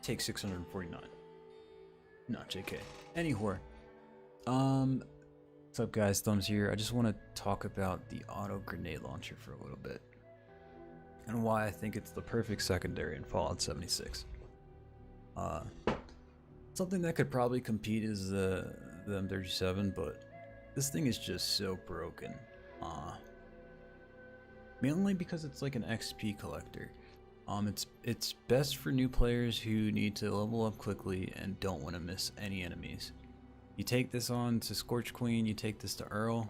Take 649. Not JK. Anywhore. What's up guys, Thumbs here. I just want to talk about the auto grenade launcher for a little bit. And why I think it's the perfect secondary in Fallout 76. Something that could probably compete is the M37, but this thing is just so broken. Mainly because it's like an XP collector. It's best for new players who need to level up quickly and don't want to miss any enemies. You take this on to Scorch Queen, you take this to Earl,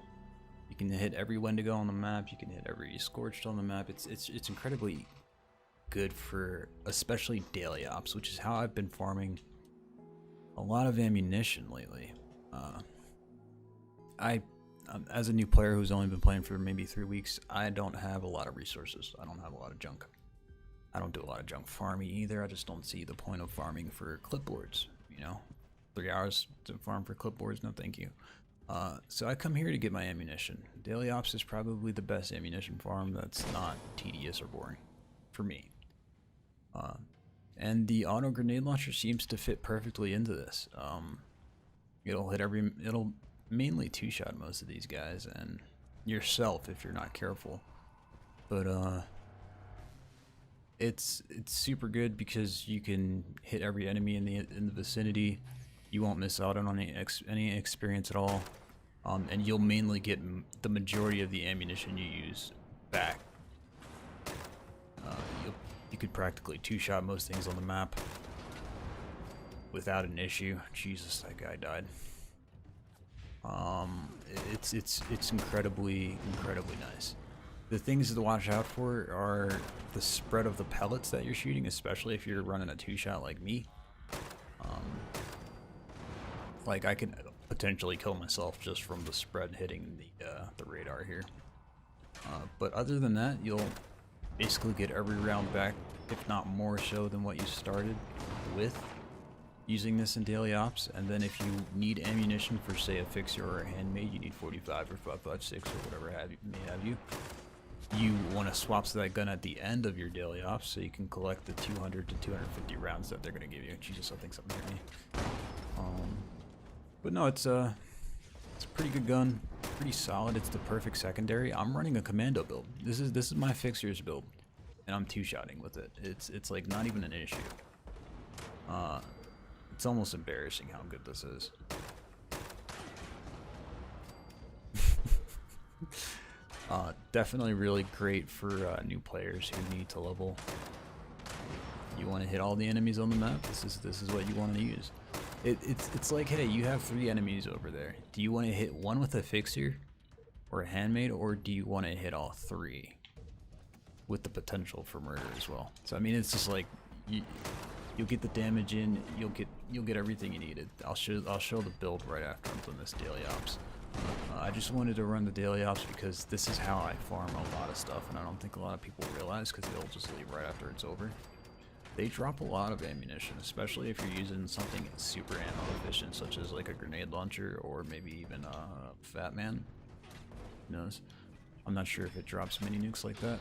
you can hit every Wendigo on the map, you can hit every Scorched on the map. It's incredibly good for especially daily ops, which is how I've been farming a lot of ammunition lately. As a new player who's only been playing for maybe 3 weeks, I don't have a lot of resources. I don't have a lot of junk. I don't do a lot of junk farming either. I just don't see the point of farming for clipboards, you know? 3 hours to farm for clipboards, no thank you. So I come here to get my ammunition. Daily Ops is probably the best ammunition farm that's not tedious or boring, for me. And the auto grenade launcher seems to fit perfectly into this. It'll mainly two-shot most of these guys, and yourself if you're not careful. But it's super good because you can hit every enemy in the vicinity. You won't miss out on any experience at all, and you'll mainly get the majority of the ammunition you use back. You could practically two-shot most things on the map without an issue. Jesus, that guy died. It's incredibly nice. The things to watch out for are the spread of the pellets that you're shooting, especially if you're running a two-shot like me. Like I could potentially kill myself just from the spread hitting the radar here. But other than that, you'll basically get every round back, if not more so than what you started with using this in daily ops. And then if you need ammunition for say a fixer or a handmade, you need 45 or 5.56 or whatever may have you. You want to swap to that gun at the end of your daily ops so you can collect the 200 to 250 rounds that they're going to give you. Jesus, I think something hit me. But no, it's a pretty good gun, pretty solid. It's the perfect secondary. I'm running a commando build. This is my fixers build, and I'm two-shotting with it. It's like not even an issue. It's almost embarrassing how good this is. Definitely really great for new players who need to level. You want to hit all the enemies on the map. This is what you want to use. It's like, hey, you have 3 enemies over there. Do you want to hit one with a fixer or a handmade, or do you want to hit all 3 with the potential for murder as well? So I mean, it's just like you'll get the damage in, you'll get everything you needed. I'll show the build right after I'm done this daily ops. I just wanted to run the daily ops because this is how I farm a lot of stuff, and I don't think a lot of people realize because they'll just leave right after it's over. They drop a lot of ammunition, especially if you're using something super ammo efficient, such as like a grenade launcher or maybe even a Fat Man. Who knows? I'm not sure if it drops mini nukes like that.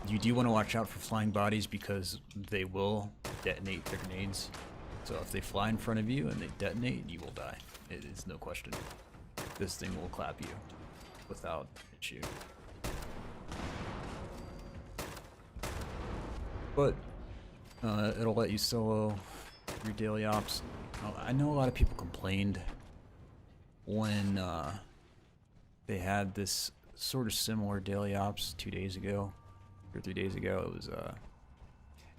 You do want to watch out for flying bodies because they will detonate the grenades. So if they fly in front of you and they detonate, you will die. It is no question. This thing will clap you without issue. But it'll let you solo your daily ops. I know a lot of people complained when they had this sort of similar daily ops 2 days ago or 3 days ago. It was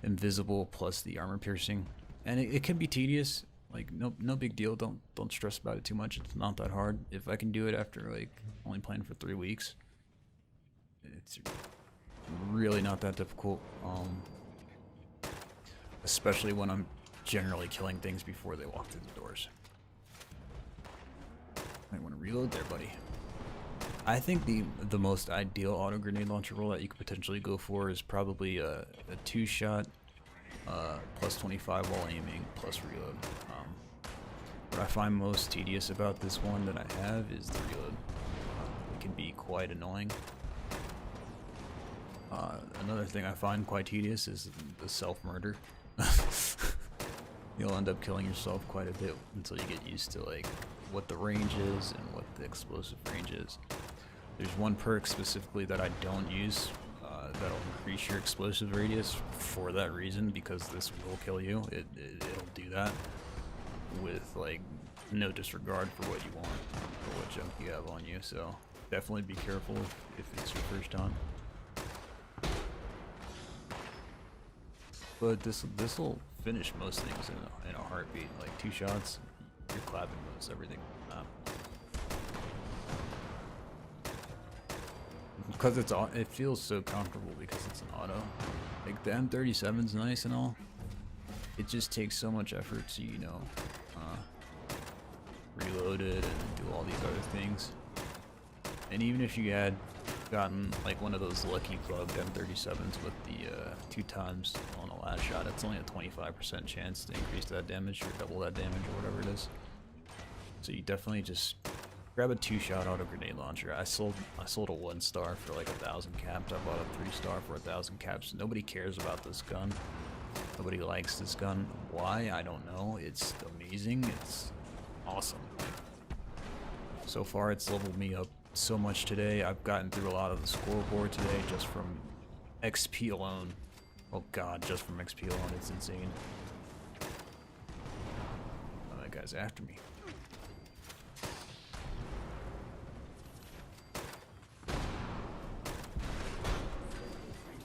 invisible plus the armor piercing, and it can be tedious. Like no big deal. Don't stress about it too much. It's not that hard. If I can do it after like only playing for 3 weeks, it's really not that difficult. Especially when I'm generally killing things before they walk through the doors. Might want to reload there, buddy. I think the most ideal auto grenade launcher roll that you could potentially go for is probably a 2-shot plus 25 while aiming plus reload. What I find most tedious about this one that I have is the reload. It can be quite annoying. Another thing I find quite tedious is the self-murder. You'll end up killing yourself quite a bit until you get used to like what the range is and what the explosive range is. There's one perk specifically that I don't use that'll increase your explosive radius for that reason, because this will kill you. It'll do that with like no disregard for what you want or what junk you have on you. So definitely be careful if it's your first time. But this will finish most things in a heartbeat. Like 2 shots, you're clapping most everything. Because it feels so comfortable because it's an auto. Like the M37's nice and all. It just takes so much effort to, you know, reload it and do all these other things. And even if you had gotten like one of those lucky plugged M37s with the 2 times on the last shot, it's only a 25% chance to increase that damage or double that damage or whatever it is. So you definitely just grab a 2-shot auto grenade launcher. I sold a 1-star for like 1,000 caps. I bought a 3-star for 1,000 caps. Nobody cares about this gun. Nobody likes this gun. Why? I don't know. It's amazing. It's awesome. So far, it's leveled me up so much today. I've gotten through a lot of the scoreboard today just from XP alone. Oh god, just from XP alone, it's insane. Oh, that guy's after me.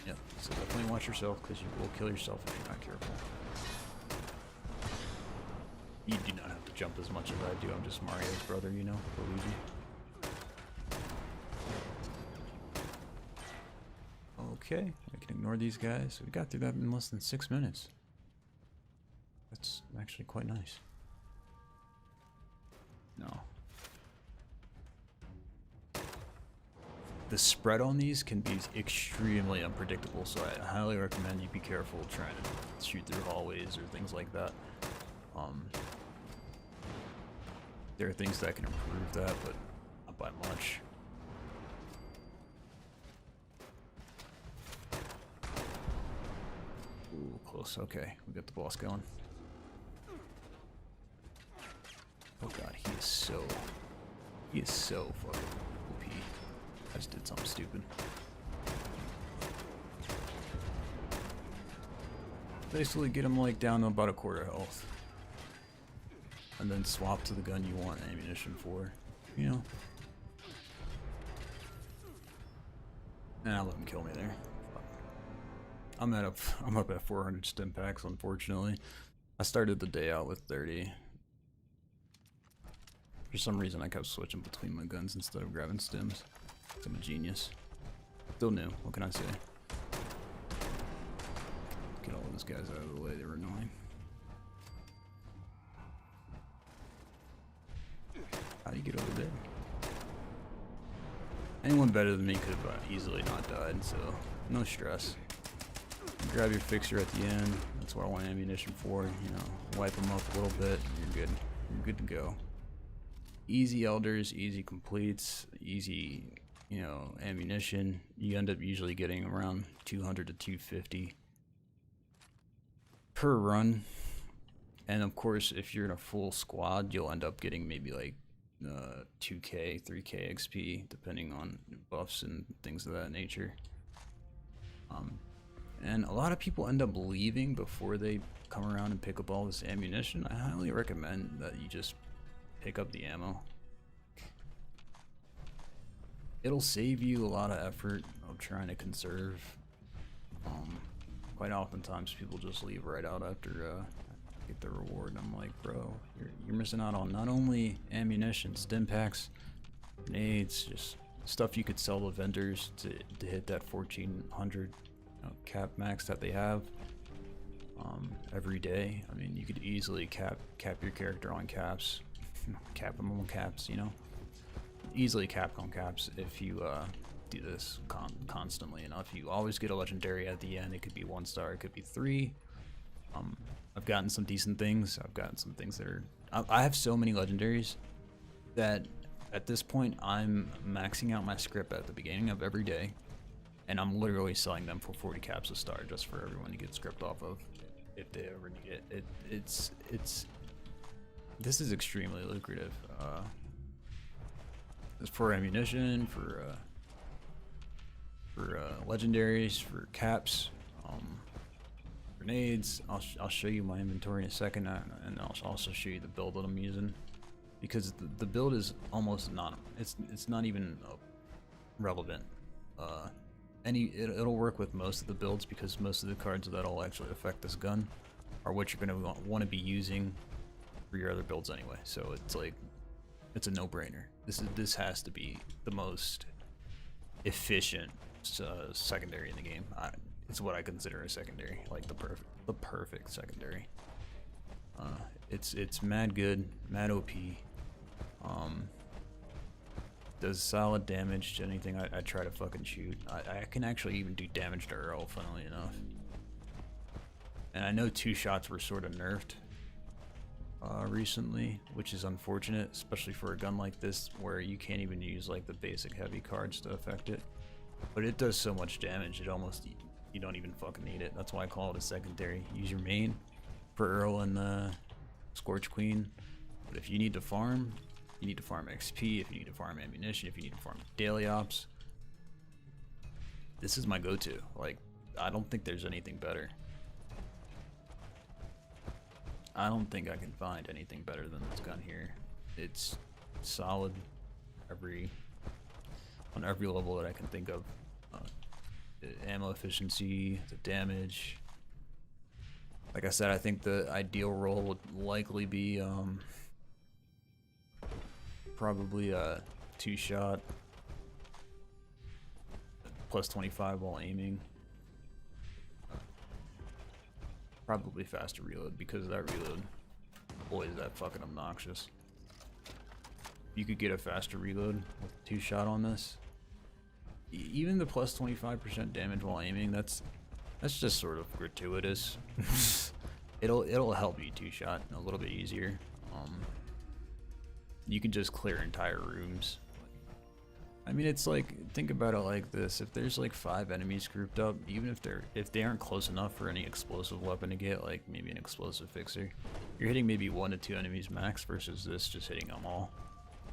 Yeah, so definitely watch yourself, because you will kill yourself if you're not careful. You do not have to jump as much as I do. I'm just Mario's brother, you know, Luigi. Okay, I can ignore these guys. We got through that in less than 6 minutes. That's actually quite nice. No. The spread on these can be extremely unpredictable, so I highly recommend you be careful trying to shoot through hallways or things like that. There are things that can improve that, but not by much. Ooh, close. Okay, we got the boss going. Oh god, he is so fucking OP. I just did something stupid. Basically get him like down to about a quarter health. And then swap to the gun you want ammunition for, you know. And I'll let him kill me there. I'm up at 400 stim packs, unfortunately. I started the day out with 30. For some reason I kept switching between my guns instead of grabbing stims. I'm a genius. Still new, what can I say? Get all those guys out of the way, they were annoying. How do you get over there? Anyone better than me could have easily not died, so no stress. Grab your fixer at the end. That's what I want ammunition for. You know, wipe them up a little bit. You're good. You're good to go. Easy elders, easy completes, easy, you know, ammunition. You end up usually getting around 200 to 250 per run. And of course, if you're in a full squad, you'll end up getting maybe like 2k, 3k XP, depending on buffs and things of that nature. And a lot of people end up leaving before they come around and pick up all this ammunition. I highly recommend that you just pick up the ammo. It'll save you a lot of effort of trying to conserve. Quite oftentimes people just leave right out after get the reward, and I'm like, bro, you're missing out on not only ammunition, stim packs, grenades, just stuff you could sell to vendors to hit that 1400 cap max that they have every day. I mean, you could easily cap your character on caps, cap them on caps, you know, easily cap on caps if you do this constantly enough. You always get a legendary at the end. It could be 1 star, it could be 3. I've gotten some decent things. I've gotten some things that are... I have so many legendaries that at this point I'm maxing out my script at the beginning of every day, and I'm literally selling them for 40 caps a star just for everyone to get script off of. if they ever need it. It's this is extremely lucrative. It's for ammunition, for legendaries, for caps, grenades. I'll show you my inventory in a second, and I'll also show you the build that I'm using, because the build is almost not. It's not even relevant. It'll work with most of the builds, because most of the cards that'll actually affect this gun are what you're gonna want to be using for your other builds anyway. So it's like, it's a no-brainer. This has to be the most efficient secondary in the game. It's what I consider a secondary, like the perfect secondary. It's mad good, mad OP. Does solid damage to anything I try to fucking shoot. I can actually even do damage to Earl, funnily enough. And I know 2 shots were sort of nerfed recently, which is unfortunate, especially for a gun like this where you can't even use like the basic heavy cards to affect it. But it does so much damage, you don't even fucking need it. That's why I call it a secondary. Use your main for Earl and Scorch Queen. But if you need to farm, you need to farm XP, if you need to farm ammunition, if you need to farm daily ops, this is my go-to. Like, I don't think there's anything better. I don't think I can find anything better than this gun here. It's solid on every level that I can think of. The ammo efficiency, the damage. Like I said, I think the ideal roll would likely be probably a 2-shot plus 25 while aiming. Probably faster reload, because that reload, boy, is that fucking obnoxious. You could get a faster reload with 2-shot on this. Even the plus 25% damage while aiming, that's just sort of gratuitous. it'll help you 2-shot a little bit easier. You can just clear entire rooms. I mean, it's like, think about it like this: if there's like 5 enemies grouped up, even if they aren't close enough for any explosive weapon to get, like maybe an explosive fixer, you're hitting maybe 1 to 2 enemies max, versus this just hitting them all.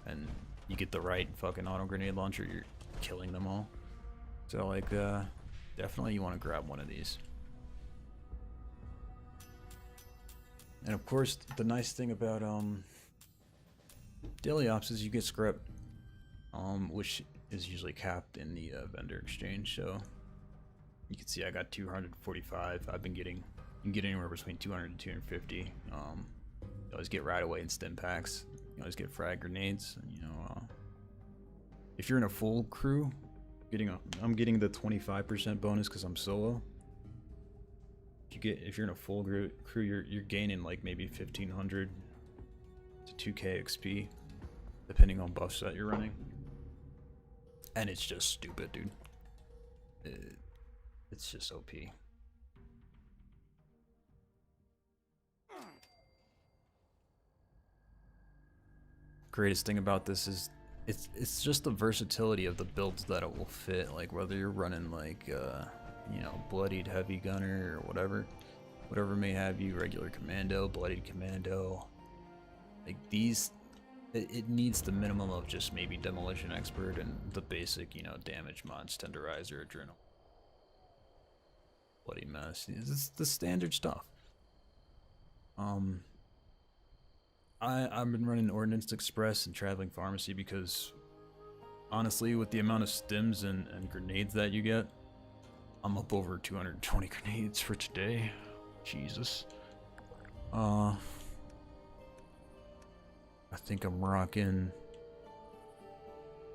And you get the right fucking auto grenade launcher, you're killing them all. So like, definitely you want to grab one of these. And of course, the nice thing about daily ops is you get script, which is usually capped in the vendor exchange. So you can see I got 245. You can get anywhere between 200 and 250. You always get right away in stim packs. You always get frag grenades. You know, if you're in a full crew, I'm getting the 25% bonus because I'm solo. If you're in a full crew, you're gaining like maybe 1500 to 2k XP, depending on buffs that you're running. And it's just stupid, dude. It's just OP. Greatest thing about this is it's just the versatility of the builds that it will fit. Like whether you're running like you know, bloodied heavy gunner or whatever may have you, regular commando, bloodied commando. Like these, it needs the minimum of just maybe demolition expert and the basic, you know, damage mods, tenderizer, adrenal, bloody mess. It's the standard stuff. I've been running Ordnance Express and Traveling Pharmacy because honestly, with the amount of stims and grenades that you get, I'm up over 220 grenades for today. Jesus. I think I'm rocking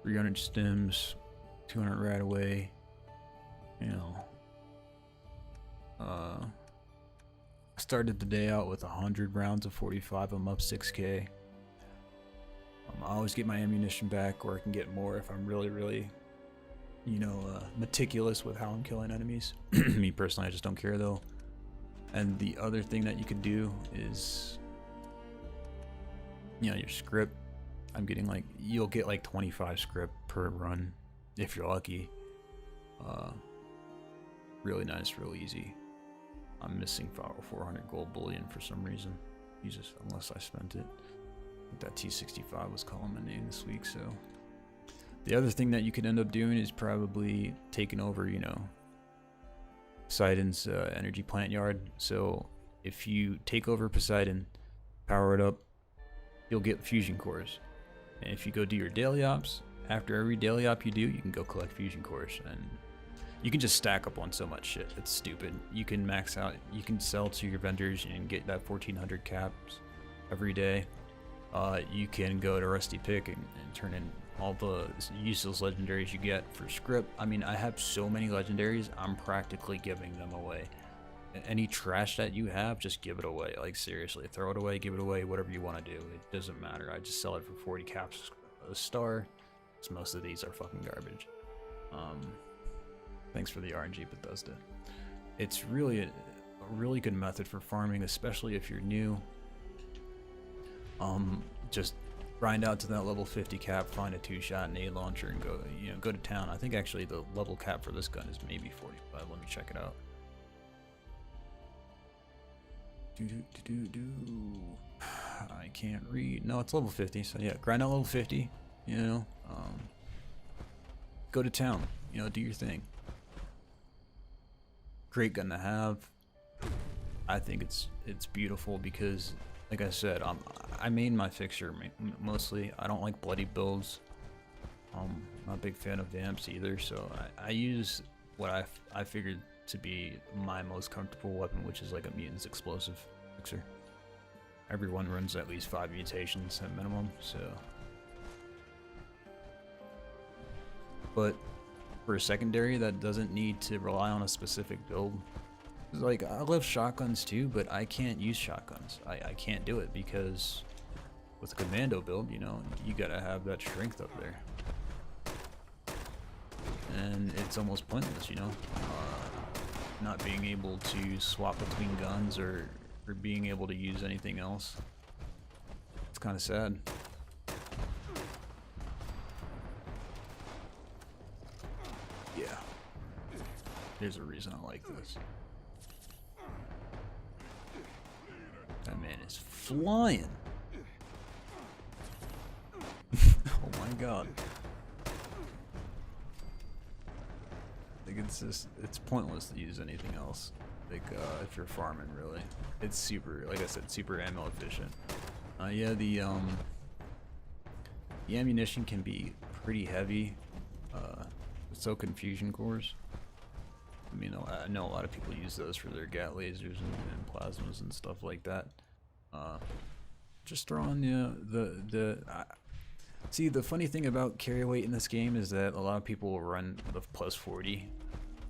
300 stims, 200 right away. You know, I started the day out with 100 rounds of 45. I'm up 6k. I always get my ammunition back, or I can get more if I'm really, you know, meticulous with how I'm killing enemies. Me personally, I just don't care though. And the other thing that you could do is, you know, your script. I'm getting like, you'll get like 25 script per run if you're lucky. Really nice, real easy. I'm missing 400 gold bullion for some reason. Jesus, unless I spent it. I think that T65 was calling my name this week, so. The other thing that you could end up doing is probably taking over, you know, Poseidon's energy plant yard. So if you take over Poseidon, power it up, you'll get fusion cores. And if you go do your daily ops, after every daily op you do, you can go collect fusion cores. And you can just stack up on so much shit. It's stupid. You can max out, you can sell to your vendors and get that 1400 caps every day. You can go to Rusty Pick and turn in all the useless legendaries you get for script. I mean, I have so many legendaries, I'm practically giving them away. Any trash that you have, just give it away. Like, seriously, throw it away, give it away, whatever you want to do. It doesn't matter. I just sell it for 40 caps a star, because most of these are fucking garbage. Thanks for the RNG, Bethesda. It's really a really good method for farming, especially if you're new. Just grind out to that level 50 cap, find a 2-shot nade launcher, and go, you know, go to town. I think actually the level cap for this gun is maybe 45. Let me check it out. I can't read. No, it's level 50. So yeah, grind out level 50. You know, go to town. You know, do your thing. Great gun to have. I think it's beautiful because, like I said, I main my fixture mostly. I don't like bloody builds. Not a big fan of vamps either, so I use what I figured to be my most comfortable weapon, which is like a mutant's explosive fixer. Everyone runs at least 5 mutations at minimum, so. But for a secondary that doesn't need to rely on a specific build, like, I love shotguns too, but I can't use shotguns. I can't do it because with a commando build, you know, you gotta have that strength up there. And it's almost pointless, you know, not being able to swap between guns or being able to use anything else. It's kind of sad. Yeah. There's a reason I like this. That man is flying. Oh my god. Like, it's pointless to use anything else. Like, if you're farming, really. It's super, like I said, super ammo efficient. Yeah, the ammunition can be pretty heavy. So confusion cores. I mean, I know a lot of people use those for their gat lasers and plasmas and stuff like that. Just throw on see, the funny thing about carry weight in this game is that a lot of people will run with plus 40,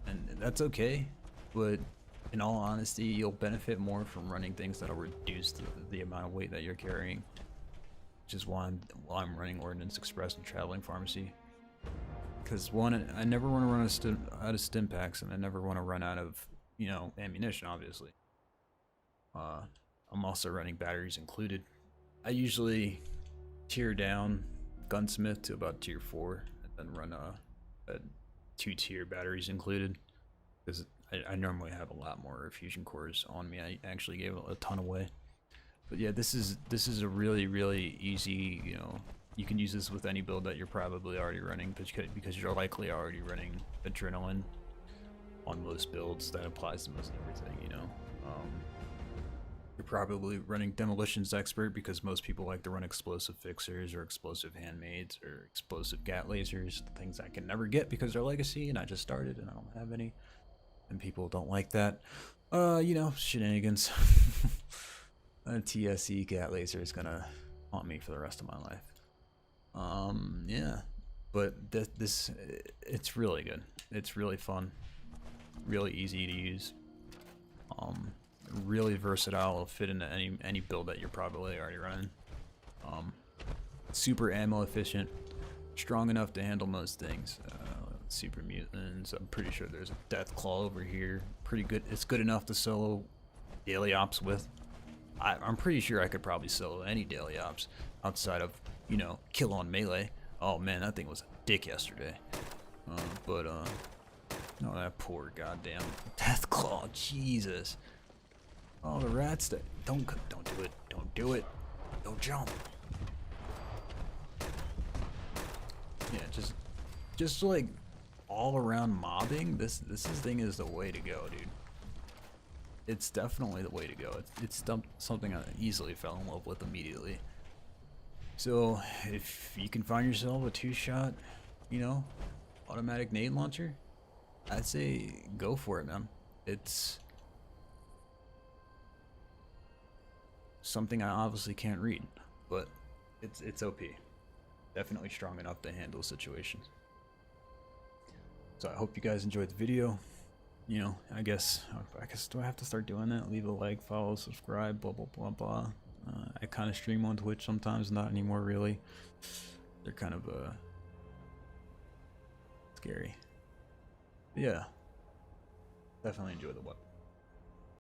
and that's okay, but in all honesty, you'll benefit more from running things that'll reduce the amount of weight that you're carrying, which is why I'm running Ordnance Express and Traveling Pharmacy. Because one, I never want to run out of stim packs, and I never want to run out of, you know, ammunition, obviously. I'm also running batteries included. I usually tier down Gunsmith to about tier 4, and then run a 2-tier batteries included, because I normally have a lot more fusion cores on me. I actually gave a ton away. But yeah, this is a really easy, you know, you can use this with any build that you're probably already running, because you're likely already running adrenaline on most builds. That applies to most everything, you know. You're probably running Demolitions Expert because most people like to run explosive fixers or explosive handmaids or explosive gat lasers, things I can never get because they're legacy and I just started and I don't have any, and people don't like that. You know, shenanigans. A TSE gat laser is gonna haunt me for the rest of my life. Yeah, but this it's really good. It's really fun, really easy to use. Really versatile. It'll fit into any build that you're probably already running. Super ammo efficient, strong enough to handle most things. Super mutants. I'm pretty sure there's a death claw over here. Pretty good. It's good enough to solo daily ops with. I'm pretty sure I could probably solo any daily ops outside of, you know, kill on melee. Oh man, that thing was a dick yesterday. No, that poor goddamn death claw. Jesus. Oh, the rats that don't do it. Don't do it. Don't jump. Yeah, just like all around mobbing. This thing is the way to go, dude. It's definitely the way to go. It's something I easily fell in love with immediately. So if you can find yourself a 2-shot, you know, automatic nade launcher, I'd say go for it, man. It's something I obviously can't read, but it's OP. Definitely strong enough to handle situations. So I hope you guys enjoyed the video. You know, I guess do I have to start doing that? Leave a like, follow, subscribe, blah blah blah blah. I kind of stream on Twitch sometimes, not anymore really. They're kind of scary. But yeah, definitely enjoy the